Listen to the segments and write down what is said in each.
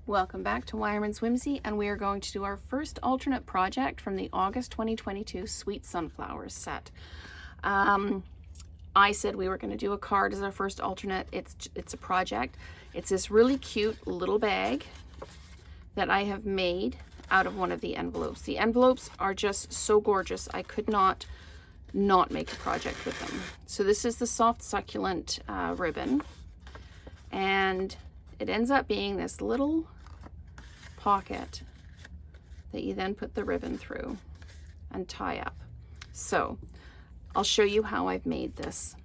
Welcome back to Wireman's Whimsy, and we are going to do our first alternate project from the August 2022 Sweet Sunflowers set. I said we were going to do a card as our first alternate. It's a project. It's this really cute little bag that I have made out of one of the envelopes. The envelopes are just so gorgeous. I could not make a project with them. So this is the soft succulent ribbon, and it ends up being this little pocket that you then put the ribbon through and tie up. So I'll show you how I've made this.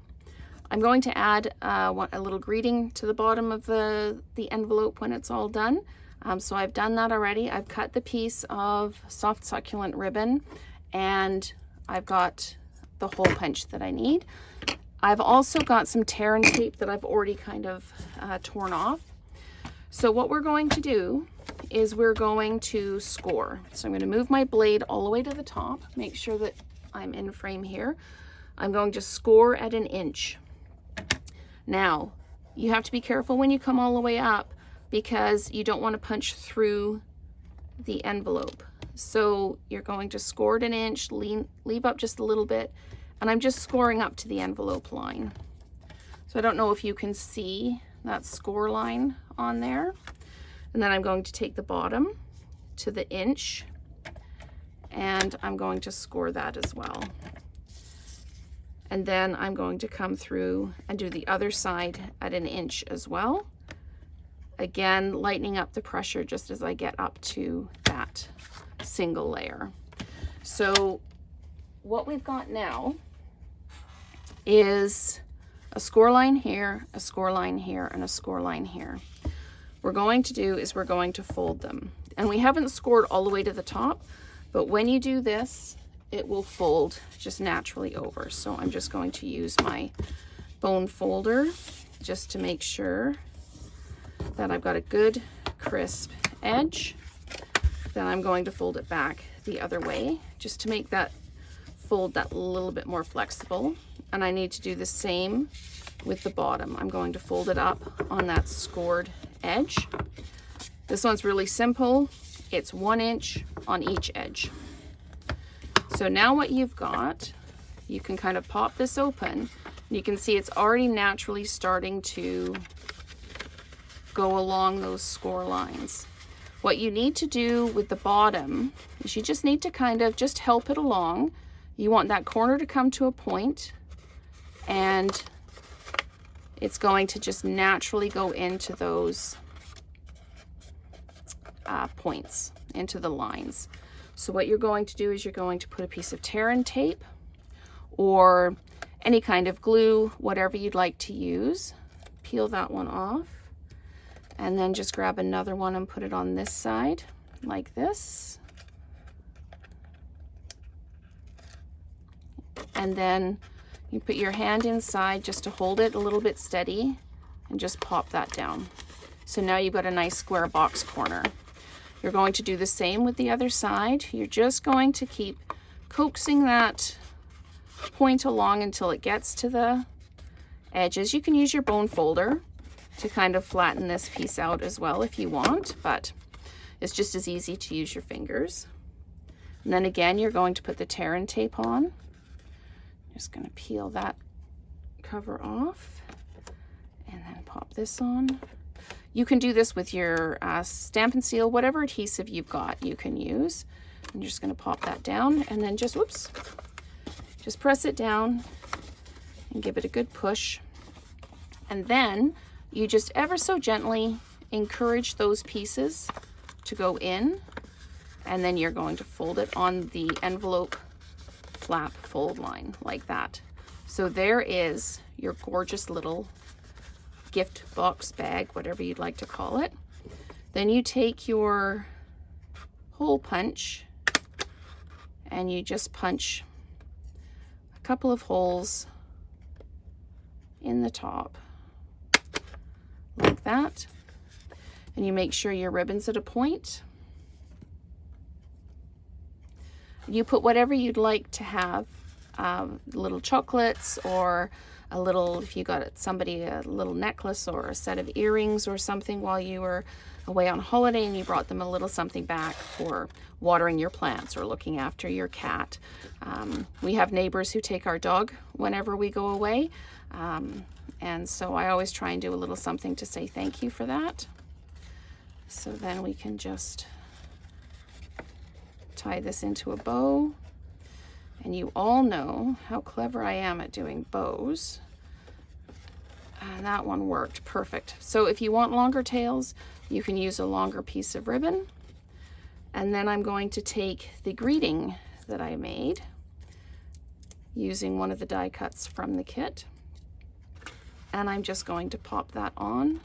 I'm going to add a little greeting to the bottom of the envelope when it's all done. So I've done that already. I've cut the piece of soft succulent ribbon, and I've got the hole punch that I need. I've also got some tear and tape that I've already kind of torn off. So what we're going to do is we're going to score. So I'm going to move my blade all the way to the top, make sure that I'm in frame here. I'm going to score at 1 inch. Now, you have to be careful when you come all the way up because you don't want to punch through the envelope. So you're going to score at 1 inch, leave up just a little bit, and I'm just scoring up to the envelope line. So I don't know if you can see that score line on there. And then I'm going to take the bottom to the inch, and I'm going to score that as well. And then I'm going to come through and do the other side at 1 inch as well. Again, lightening up the pressure just as I get up to that single layer. So what we've got now is a score line here, a score line here, and a score line here. What we're going to do is we're going to fold them. And we haven't scored all the way to the top, but when you do this, it will fold just naturally over. So I'm just going to use my bone folder just to make sure that I've got a good crisp edge. Then I'm going to fold it back the other way just to make that fold that little bit more flexible. And I need to do the same with the bottom. I'm going to fold it up on that scored edge. This one's really simple. It's 1 inch on each edge. So now what you've got, you can kind of pop this open, and you can see it's already naturally starting to go along those score lines. What you need to do with the bottom is you just need to kind of just help it along. You want that corner to come to a point, and it's going to just naturally go into those points, into the lines. So what you're going to do is you're going to put a piece of tear and tape or any kind of glue, whatever you'd like to use. Peel that one off, and then just grab another one and put it on this side like this. And then you put your hand inside just to hold it a little bit steady and just pop that down. So now you've got a nice square box corner. You're going to do the same with the other side. You're just going to keep coaxing that point along until it gets to the edges. You can use your bone folder to kind of flatten this piece out as well if you want, but it's just as easy to use your fingers. And then again, you're going to put the tear and tape on. Just going to peel that cover off and then pop this on. You can do this with your Stampin' Seal, whatever adhesive you've got you can use. I'm just going to pop that down and then just, whoops, just press it down and give it a good push. And then you just ever so gently encourage those pieces to go in, and then you're going to fold it on the envelope flap fold line like that. So there is your gorgeous little gift box bag, whatever you'd like to call it. Then you take your hole punch and you just punch a couple of holes in the top like that, and you make sure your ribbon's at a point. You put whatever you'd like to have, little chocolates or a little, if you got somebody a little necklace or a set of earrings or something while you were away on holiday and you brought them a little something back for watering your plants or looking after your cat. We have neighbors who take our dog whenever we go away. And so I always try and do a little something to say thank you for that. So then we can just tie this into a bow. And you all know how clever I am at doing bows. And that one worked perfect. So if you want longer tails, you can use a longer piece of ribbon. And then I'm going to take the greeting that I made using one of the die cuts from the kit. And I'm just going to pop that on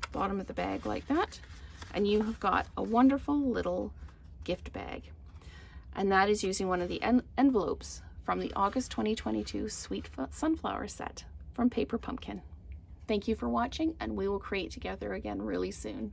the bottom of the bag like that. And you have got a wonderful little gift bag. And that is using one of the envelopes from the August 2022 Sweet Sunflower set from Paper Pumpkin. Thank you for watching, and we will create together again really soon.